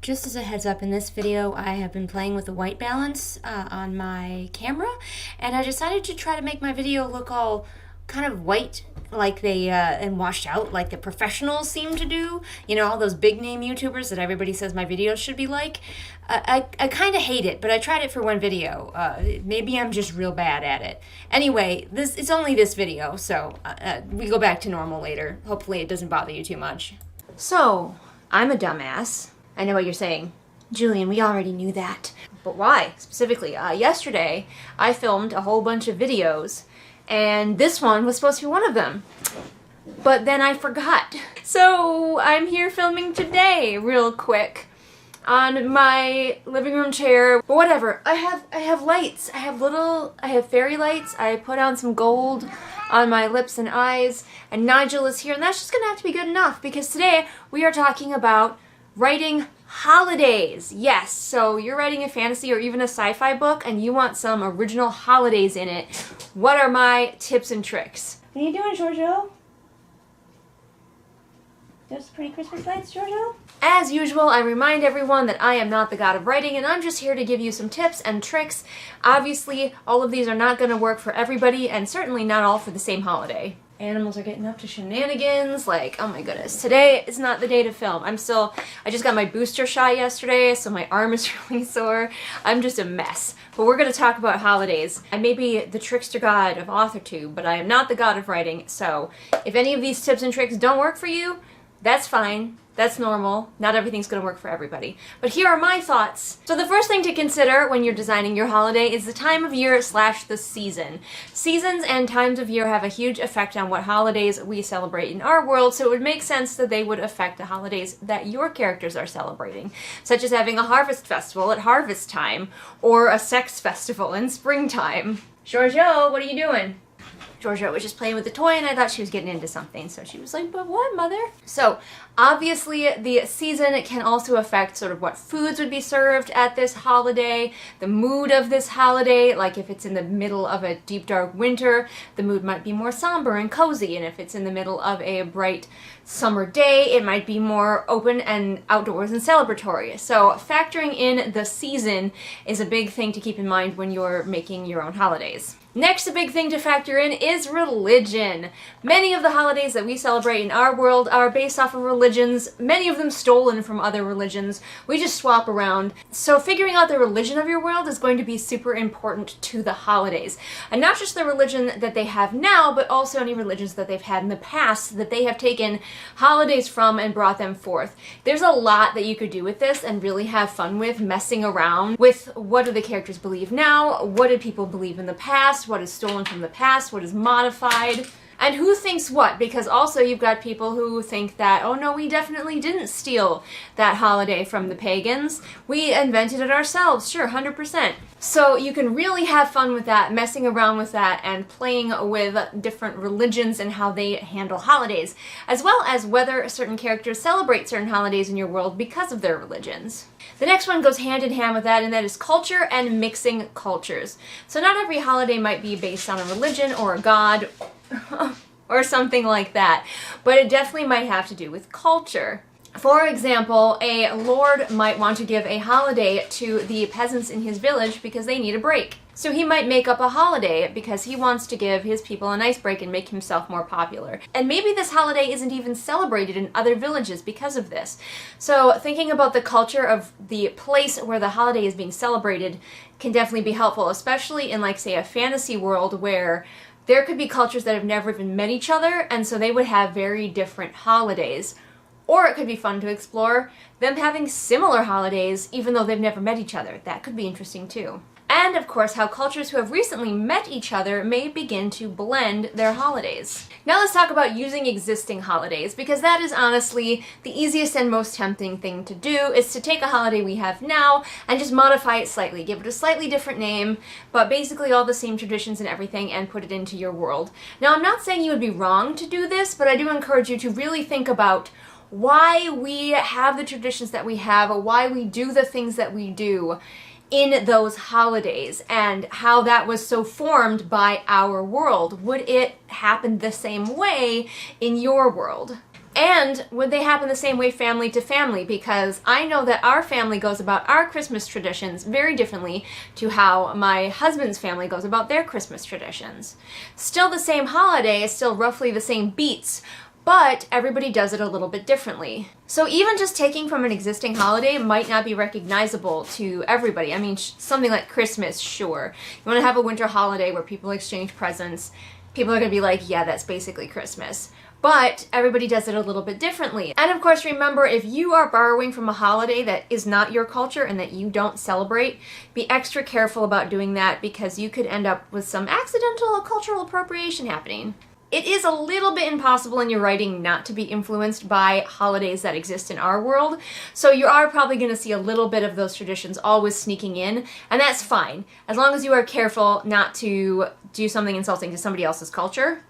Just as a heads up, in this video I have been playing with the white balance on my camera, and I decided to try to make my video look all kind of white like they and washed out like the professionals seem to do. You know, all those big name YouTubers that everybody says my videos should be like. I kind of hate it, but I tried it for one video. Maybe I'm just real bad at it. Anyway, it's only this video, so we go back to normal later. Hopefully it doesn't bother you too much. So, I'm a dumbass. I know what you're saying. Julian, we already knew that. But why, specifically? Yesterday, I filmed a whole bunch of videos, and this one was supposed to be one of them. But then I forgot. So, I'm here filming today, real quick, on my living room chair. But whatever, I have lights. I have fairy lights. I put on some gold on my lips and eyes, and Nigel is here, and that's just gonna have to be good enough, because today we are talking about writing holidays. Yes, so you're writing a fantasy or even a sci-fi book and you want some original holidays in it. What are my tips and tricks? What are you doing, Giorgio? Those pretty Christmas lights, Giorgio? As usual, I remind everyone that I am not the god of writing, and I'm just here to give you some tips and tricks. Obviously, all of these are not going to work for everybody, and certainly not all for the same holiday. Animals are getting up to shenanigans, like, oh my goodness. Today is not the day to film. I just got my booster shot yesterday, so my arm is really sore. I'm just a mess. But we're going to talk about holidays. I may be the trickster god of AuthorTube, but I am not the god of writing, so if any of these tips and tricks don't work for you, that's fine. That's normal. Not everything's going to work for everybody. But here are my thoughts. So the first thing to consider when you're designing your holiday is the time of year / the season. Seasons and times of year have a huge effect on what holidays we celebrate in our world, so it would make sense that they would affect the holidays that your characters are celebrating, such as having a harvest festival at harvest time, or a sex festival in springtime. Giorgio, what are you doing? Georgia was just playing with the toy, and I thought she was getting into something, so she was like, but what, mother? So, obviously, the season can also affect sort of what foods would be served at this holiday, the mood of this holiday. Like if it's in the middle of a deep, dark winter, the mood might be more somber and cozy, and if it's in the middle of a bright summer day, it might be more open and outdoors and celebratory. So factoring in the season is a big thing to keep in mind when you're making your own holidays. Next, a big thing to factor in is religion. Many of the holidays that we celebrate in our world are based off of religions, many of them stolen from other religions. We just swap around. So figuring out the religion of your world is going to be super important to the holidays. And not just the religion that they have now, but also any religions that they've had in the past that they have taken holidays from and brought them forth. There's a lot that you could do with this and really have fun with, messing around with what do the characters believe now, what did people believe in the past, what is stolen from the past, what is modified, and who thinks what, because also you've got people who think that, oh no, we definitely didn't steal that holiday from the pagans. We invented it ourselves, sure, 100%. So you can really have fun with that, messing around with that, and playing with different religions and how they handle holidays, as well as whether certain characters celebrate certain holidays in your world because of their religions. The next one goes hand in hand with that, and that is culture and mixing cultures. So not every holiday might be based on a religion or a god, or something like that, but it definitely might have to do with culture. For example, a lord might want to give a holiday to the peasants in his village because they need a break. So he might make up a holiday because he wants to give his people a nice break and make himself more popular. And maybe this holiday isn't even celebrated in other villages because of this. So thinking about the culture of the place where the holiday is being celebrated can definitely be helpful, especially in, like, say, a fantasy world where there could be cultures that have never even met each other, and so they would have very different holidays. Or it could be fun to explore them having similar holidays even though they've never met each other. That could be interesting too. And of course, how cultures who have recently met each other may begin to blend their holidays. Now let's talk about using existing holidays, because that is honestly the easiest and most tempting thing to do, is to take a holiday we have now and just modify it slightly, give it a slightly different name, but basically all the same traditions and everything, and put it into your world. Now I'm not saying you would be wrong to do this, but I do encourage you to really think about why we have the traditions that we have, or why we do the things that we do in those holidays, and how that was so formed by our world. Would it happen the same way in your world? And would they happen the same way family to family? Because I know that our family goes about our Christmas traditions very differently to how my husband's family goes about their Christmas traditions. Still the same holiday, still roughly the same beats, but everybody does it a little bit differently. So even just taking from an existing holiday might not be recognizable to everybody. I mean, something like Christmas, sure. You want to have a winter holiday where people exchange presents, people are going to be like, yeah, that's basically Christmas. But everybody does it a little bit differently. And of course, remember, if you are borrowing from a holiday that is not your culture and that you don't celebrate, be extra careful about doing that because you could end up with some accidental cultural appropriation happening. It is a little bit impossible in your writing not to be influenced by holidays that exist in our world, so you are probably going to see a little bit of those traditions always sneaking in, and that's fine, as long as you are careful not to do something insulting to somebody else's culture.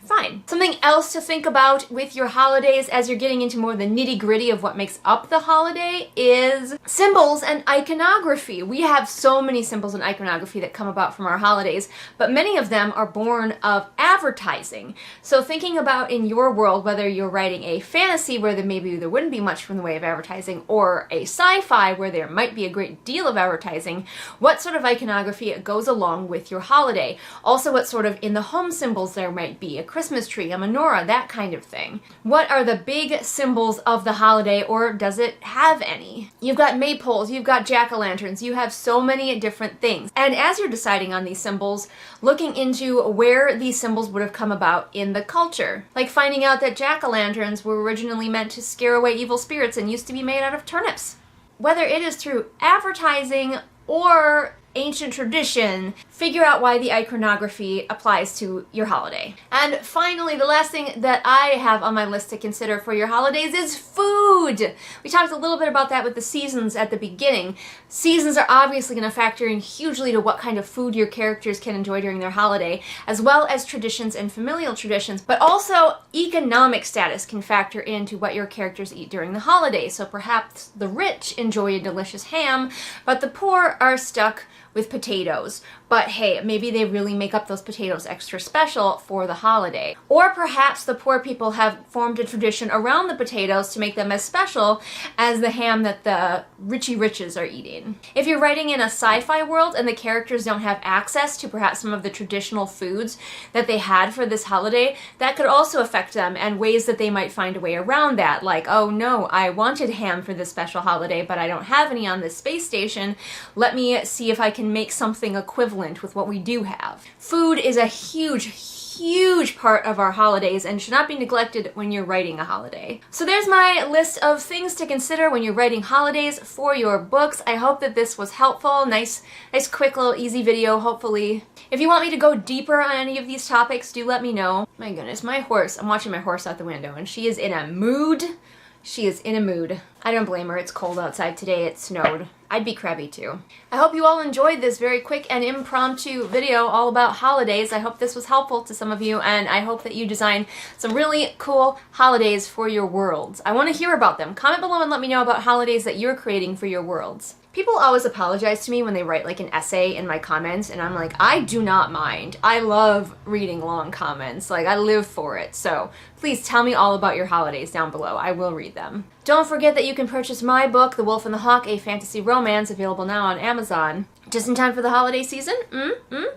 Fine. Something else to think about with your holidays as you're getting into more the nitty-gritty of what makes up the holiday is symbols and iconography. We have so many symbols and iconography that come about from our holidays, but many of them are born of advertising. So thinking about in your world, whether you're writing a fantasy where maybe there wouldn't be much from the way of advertising, or a sci-fi where there might be a great deal of advertising, what sort of iconography goes along with your holiday? Also, what sort of in the home symbols there might be, a Christmas tree, a menorah, that kind of thing. What are the big symbols of the holiday, or does it have any? You've got maypoles, you've got jack-o'-lanterns, you have so many different things. And as you're deciding on these symbols, looking into where these symbols would have come about in the culture. Like finding out that jack-o'-lanterns were originally meant to scare away evil spirits and used to be made out of turnips. Whether it is through advertising or ancient tradition, figure out why the iconography applies to your holiday. And finally, the last thing that I have on my list to consider for your holidays is food. We talked a little bit about that with the seasons at the beginning. Seasons are obviously going to factor in hugely to what kind of food your characters can enjoy during their holiday, as well as traditions and familial traditions, but also economic status can factor into what your characters eat during the holiday. So perhaps the rich enjoy a delicious ham, but the poor are stuck with potatoes. But hey, maybe they really make up those potatoes extra special for the holiday. Or perhaps the poor people have formed a tradition around the potatoes to make them as special as the ham that the richy riches are eating. If you're writing in a sci-fi world and the characters don't have access to perhaps some of the traditional foods that they had for this holiday, that could also affect them and ways that they might find a way around that. Like, oh no, I wanted ham for this special holiday, but I don't have any on this space station. Let me see if I can make something equivalent with what we do have. Food is a huge part of our holidays and should not be neglected when you're writing a holiday. So there's my list of things to consider when you're writing holidays for your books. I hope that this was helpful. Nice quick little easy video, hopefully. If you want me to go deeper on any of these topics, do let me know. My goodness, my horse. I'm watching my horse out the window and she is in a mood. She is in a mood. I don't blame her. It's cold outside today. It snowed. I'd be crabby too. I hope you all enjoyed this very quick and impromptu video all about holidays. I hope this was helpful to some of you, and I hope that you design some really cool holidays for your worlds. I want to hear about them. Comment below and let me know about holidays that you're creating for your worlds. People always apologize to me when they write like an essay in my comments, and I'm like, I do not mind. I love reading long comments. Like, I live for it. So please tell me all about your holidays down below. I will read them. Don't forget that you can purchase my book, The Wolf and the Hawk, a fantasy romance, available now on Amazon. Just in time for the holiday season.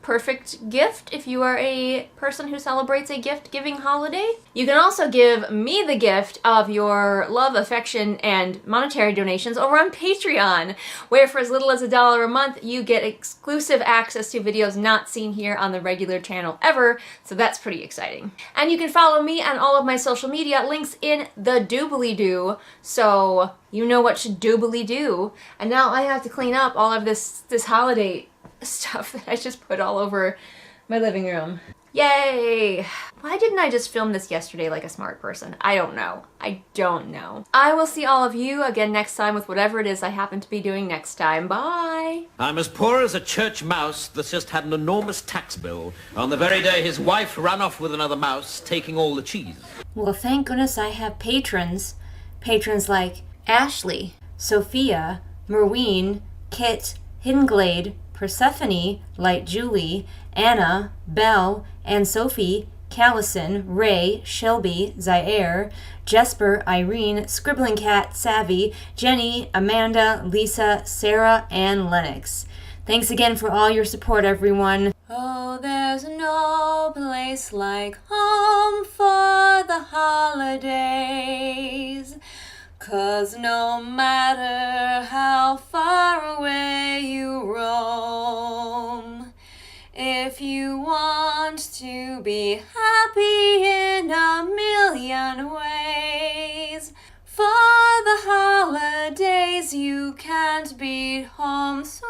Perfect gift if you are a person who celebrates a gift-giving holiday. You can also give me the gift of your love, affection, and monetary donations over on Patreon, where for as little as $1 a month, you get exclusive access to videos not seen here on the regular channel ever, so that's pretty exciting. And you can follow me on all of my social media, links in the doobly-doo, so you know what to doobly-doo. And now I have to clean up all of this holiday stuff that I just put all over my living room. Yay! Why didn't I just film this yesterday like a smart person? I don't know. I don't know. I will see all of you again next time with whatever it is I happen to be doing next time. Bye! I'm as poor as a church mouse that's just had an enormous tax bill on the very day his wife ran off with another mouse, taking all the cheese. Well, thank goodness I have patrons. Patrons like Ashley, Sophia, Merween, Kit, Hinglade, Persephone, Light Julie, Anna, Belle, Anne Sophie, Callison, Ray, Shelby, Zaire, Jesper, Irene, Scribbling Cat, Savvy, Jenny, Amanda, Lisa, Sarah, and Lennox. Thanks again for all your support, everyone. Oh, there's no place like home for the holidays, 'cause no matter how far away you roam, if you want to be happy in a million ways, for the holidays you can't beat home. So